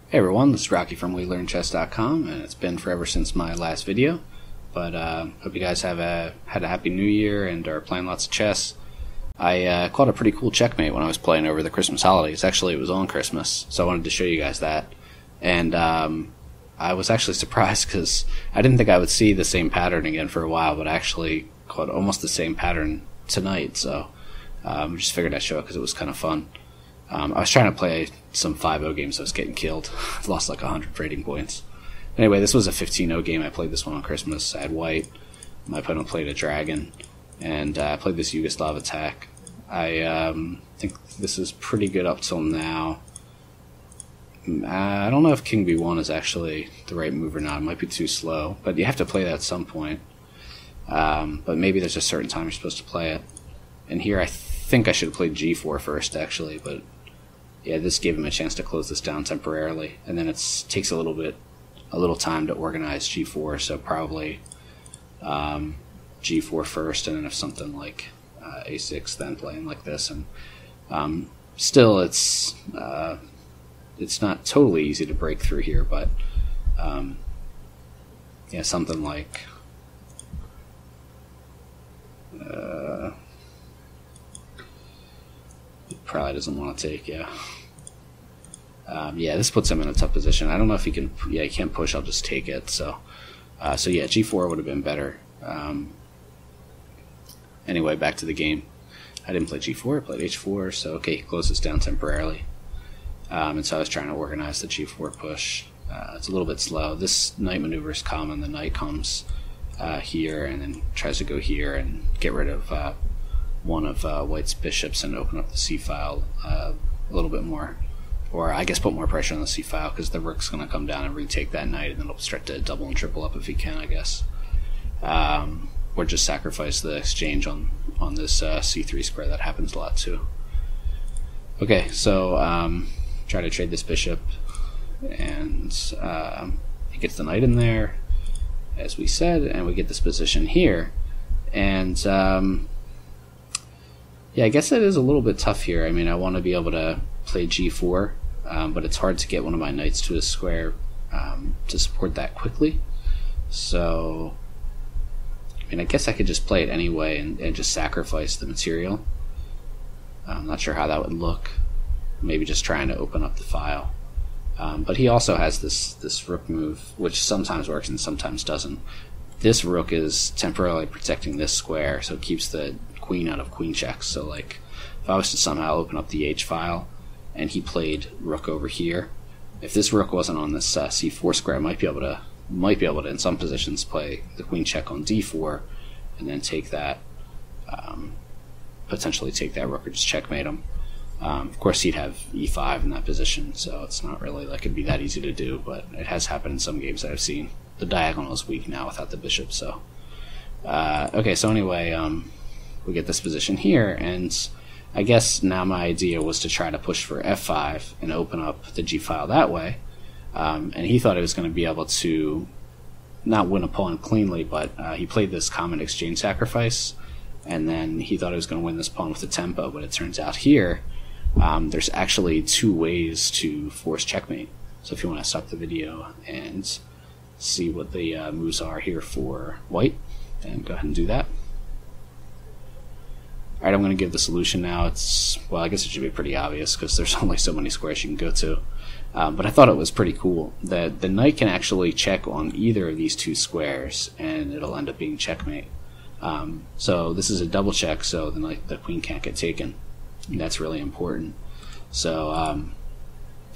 Hey everyone, this is Rocky from WeLearnChess.com, and it's been forever since my last video. But hope you guys had a happy New Year and are playing lots of chess. I caught a pretty cool checkmate when I was playing over the Christmas holidays. Actually, it was on Christmas, so I wanted to show you guys that. And I was actually surprised because I didn't think I would see the same pattern again for a while, but I actually caught almost the same pattern tonight. So just figured I'd show it because it was kind of fun. I was trying to play some 5-0 games. I was getting killed. I lost like 100 rating points. Anyway, this was a 15-0 game. I played this one on Christmas. I had white. My opponent played a dragon. And I played this Yugoslav attack. I think this is pretty good up till now. I don't know if King B1 is actually the right move or not. It might be too slow. But you have to play that at some point. But maybe there's a certain time you're supposed to play it. And here I think I should have played G4 first, actually. But yeah, this gave him a chance to close this down temporarily, and then it takes a little time to organize G4, so probably G4 first, and then if something like A6, then playing like this, and still it's not totally easy to break through here, but yeah, something like probably doesn't want to take, yeah. Yeah, this puts him in a tough position. I don't know if he can. Yeah, he can't push. I'll just take it. So yeah, G4 would have been better. Anyway, back to the game. I didn't play G4. I played H4. So okay, he closes down temporarily. And so I was trying to organize the G4 push. It's a little bit slow. This knight maneuver is common. The knight comes here and then tries to go here and get rid of one of White's bishops and open up the C file a little bit more. Or I guess put more pressure on the C file because the rook's going to come down and retake that knight, and then it'll start to double and triple up if he can, I guess. Or just sacrifice the exchange on this C3 square. That happens a lot too. Okay, so try to trade this bishop, and he gets the knight in there, as we said, and we get this position here. And yeah, I guess it is a little bit tough here. I mean, I want to be able to play G4, but it's hard to get one of my knights to a square to support that quickly. So, I mean, I guess I could just play it anyway and just sacrifice the material. I'm not sure how that would look. Maybe just trying to open up the file. But he also has this rook move, which sometimes works and sometimes doesn't. This rook is temporarily protecting this square, so it keeps the queen out of queen checks. So, like, if I was to somehow open up the H file, and he played rook over here, if this rook wasn't on this C4 square, I might be able to in some positions play the queen check on D4, and then take that, potentially take that rook or just checkmate him. Of course, he'd have E5 in that position, so it's not really like it'd be that easy to do, but it has happened in some games that I've seen. The diagonal is weak now without the bishop, so okay. So anyway, we get this position here, and I guess now my idea was to try to push for F5 and open up the G file that way. And he thought he was going to be able to not win a pawn cleanly, but he played this common exchange sacrifice, and then he thought he was going to win this pawn with a tempo, but it turns out here there's actually two ways to force checkmate. So if you want to stop the video and see what the moves are here for White, then go ahead and do that. Alright, I'm going to give the solution now. Well, I guess it should be pretty obvious because there's only so many squares you can go to. But I thought it was pretty cool that the knight can actually check on either of these two squares, and it'll end up being checkmate. So this is a double check, so the queen can't get taken. And that's really important. So, alright,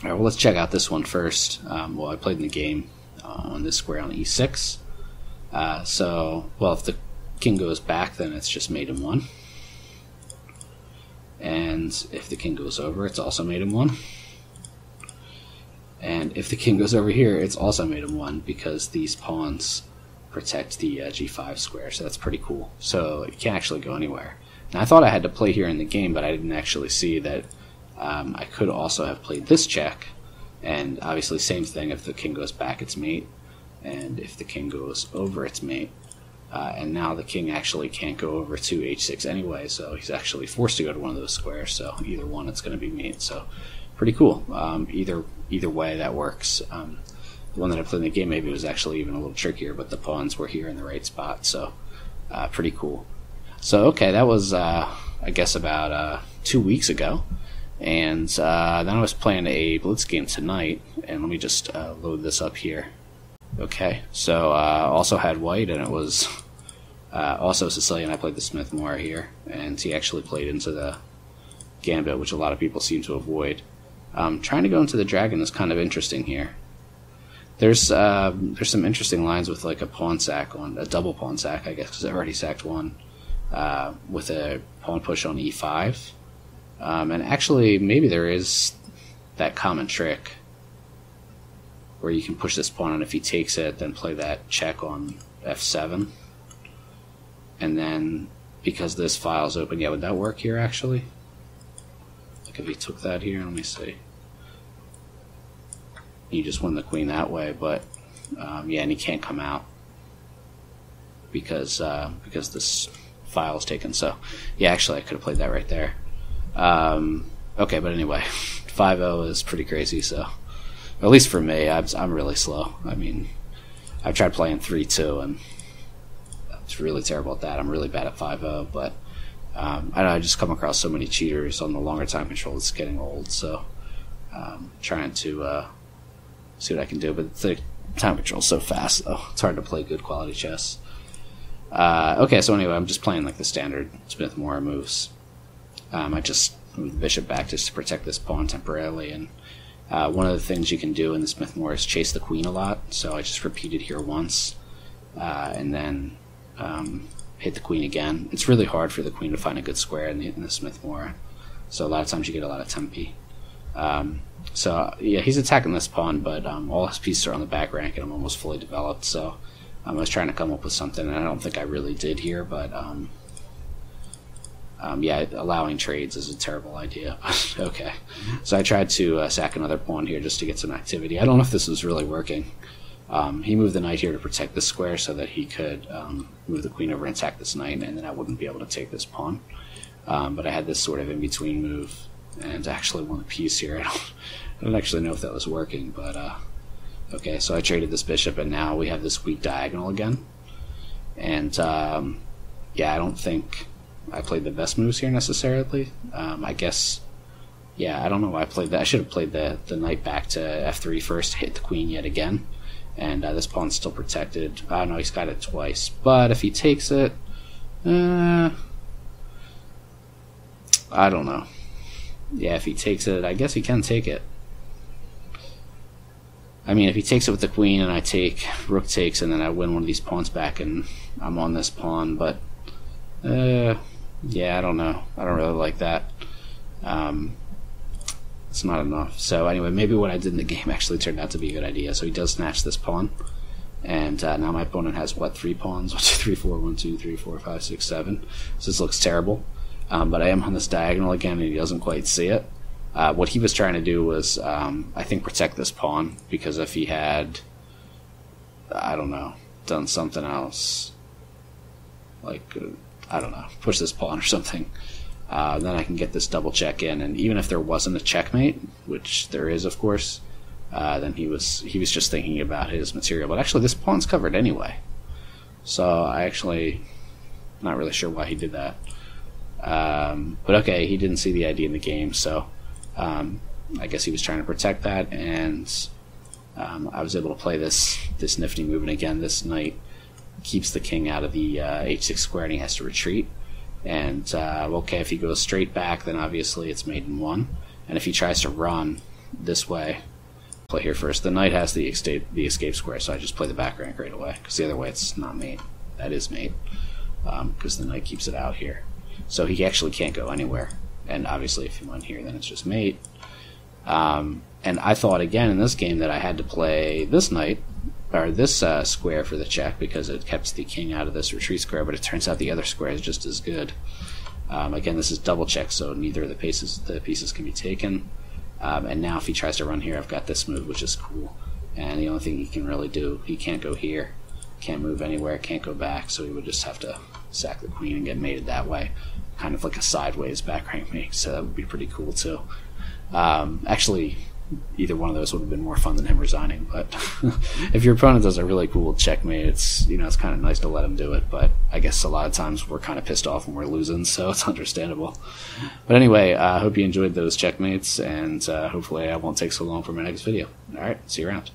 well, let's check out this one first. Well, I played in the game on this square on E6. So, well, if the king goes back, then it's just mate in 1. And if the king goes over, it's also mate in 1. And if the king goes over here, it's also mate in 1 because these pawns protect the G5 square, so that's pretty cool. So it can't actually go anywhere. Now I thought I had to play here in the game, but I didn't actually see that I could also have played this check, and obviously same thing, if the king goes back it's mate, and if the king goes over it's mate. And now the king actually can't go over to h6 anyway, so he's actually forced to go to one of those squares, so either one it's going to be mate. So pretty cool. Either way, that works. The one that I played in the game maybe was actually even a little trickier, but the pawns were here in the right spot, so pretty cool. So okay, that was I guess about 2 weeks ago, and then I was playing a Blitz game tonight, and let me just load this up here. Okay, so also had white, and it was also Sicilian. I played the Smith-Morra here, and he actually played into the Gambit, which a lot of people seem to avoid. Trying to go into the Dragon is kind of interesting here. There's some interesting lines with like a pawn sack on a double pawn sack, I guess, because I've already sacked one with a pawn push on e5, and actually maybe there is that common trick where you can push this pawn, and if he takes it, then play that check on f7, and then because this file's open, yeah, would that work here actually? Like if he took that here, let me see. You just win the queen that way, but yeah, and he can't come out because this file is taken. So yeah, actually I could have played that right there. Okay, but anyway, 5-0 is pretty crazy. So at least for me, I'm really slow. I mean, I've tried playing 3-2, and it's really terrible at that. I'm really bad at 5-0, but I don't know, I just come across so many cheaters on the longer time control. It's getting old, so trying to see what I can do, but the time control's so fast, though. It's hard to play good quality chess. Okay, so anyway, I'm just playing like the standard Smith-Morra moves. I just move the bishop back just to protect this pawn temporarily, and one of the things you can do in the Smith-Morra is chase the queen a lot, so I just repeated here once, and then hit the queen again. It's really hard for the queen to find a good square in the Smith-Morra, so a lot of times you get a lot of tempi. So yeah, he's attacking this pawn, but all his pieces are on the back rank, and I'm almost fully developed. So I was trying to come up with something, and I don't think I really did here. But yeah, allowing trades is a terrible idea. Okay, so I tried to sack another pawn here just to get some activity. I don't know if this was really working. He moved the knight here to protect this square so that he could move the queen over and attack this knight, and then I wouldn't be able to take this pawn. But I had this sort of in-between move, and actually won a piece here. I don't actually know if that was working, but okay, so I traded this bishop, and now we have this weak diagonal again. And yeah, I don't think I played the best moves here necessarily. I guess, yeah, I don't know why I played that. I should have played the knight back to f3 first, hit the queen yet again, and this pawn's still protected. Oh no, he's got it twice, but if he takes it, I don't know. Yeah, if he takes it, I guess he can take it. I mean, if he takes it with the queen and I take, rook takes, and then I win one of these pawns back and I'm on this pawn, but yeah, I don't know. I don't really like that. It's not enough. So anyway, maybe what I did in the game actually turned out to be a good idea. So he does snatch this pawn, and now my opponent has, what, 3 pawns? 1, 2, 3, 4, 1, 2, 3, 4, 5, 6, 7. So this looks terrible. But I am on this diagonal again, and he doesn't quite see it. What he was trying to do was, I think, protect this pawn, because if he had, I don't know, done something else, like, I don't know, push this pawn or something, then I can get this double check in, and even if there wasn't a checkmate, which there is, of course, then he was just thinking about his material. But actually, this pawn's covered anyway, so I actually not really sure why he did that. But okay, he didn't see the idea in the game, so I guess he was trying to protect that, and I was able to play this nifty move. And again, this knight keeps the king out of the h6 square, and he has to retreat. And okay, if he goes straight back, then obviously it's mate in 1, and if he tries to run this way, play here first, the knight has the escape square, so I just play the back rank right away, because the other way it's not mate. That is mate, because the knight keeps it out here. So he actually can't go anywhere, and obviously if he went here, then it's just mate. And I thought again in this game that I had to play this knight, or this square for the check, because it kept the king out of this retreat square, but it turns out the other square is just as good. Again, this is double check, so neither of the pieces can be taken. And now if he tries to run here, I've got this move, which is cool. And the only thing he can really do, he can't go here, can't move anywhere, can't go back, so he would just have to sack the queen and get mated that way. Kind of like a sideways back rank mate, so that would be pretty cool too. Actually, either one of those would have been more fun than him resigning. But if your opponent does a really cool checkmate, it's kind of nice to let him do it. But I guess a lot of times we're kind of pissed off when we're losing, so it's understandable. But anyway, I hope you enjoyed those checkmates, and hopefully I won't take so long for my next video. All right, see you around.